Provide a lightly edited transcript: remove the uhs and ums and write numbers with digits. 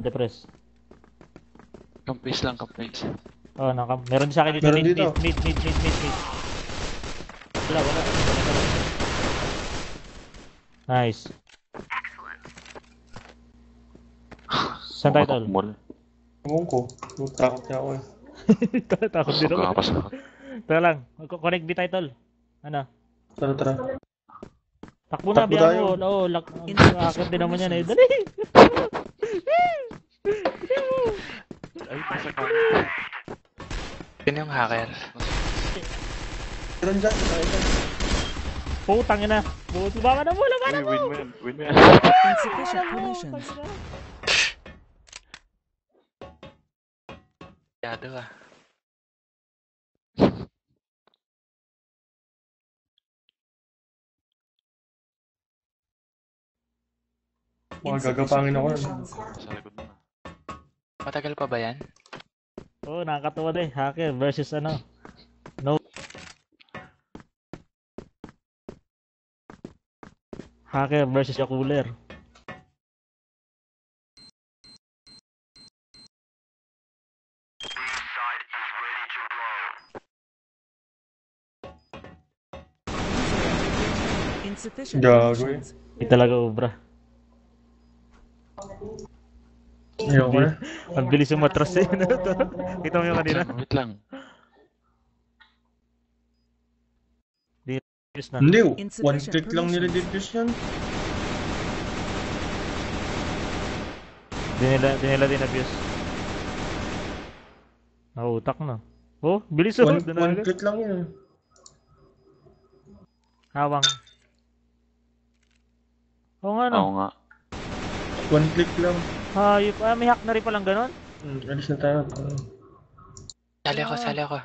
Depress. Campace lang, campace. Oh, meron din sa akin dito. Meron dito. Mid. Wala. Nice. Saan tayo tol? Ewan ko. Takot niya ako eh. Takot din ako. Pagkakapasakot. Tara lang, connect B tayo tol. Ano? Tara. Takbo na, Takbo biyan tayo. mo. Akit din naman yan eh. Dali! Ay, pasok ako. Yun yung hacker. Meron dyan. Putang ina. Baka na mo, laban Uy, mo! win mo yan. Insufficient munitions. Yado ah. Mga gagapangin ako. Sa likod mo na. Matagal pa ba yan? Oo, nakakatawa din. Hacker versus ano. No. Hacker versus Yakuler. Insufficient Gago munitions. Hindi talaga obra. Ayoko na. Ang bilis umatras eh. Kita mo yung kanina? Wait lang. Bilis na. Hindi. One Insufficient click lang nila provisions. defuse yan. Di nila din-abuse. Nautak na. Oh, bilis oh. One Doon na click lang yun. Hawang. Oo nga no. Oo nga. One click lang. Hayop. May hack na rin palang ganon. Alis na tayo. Sali ako.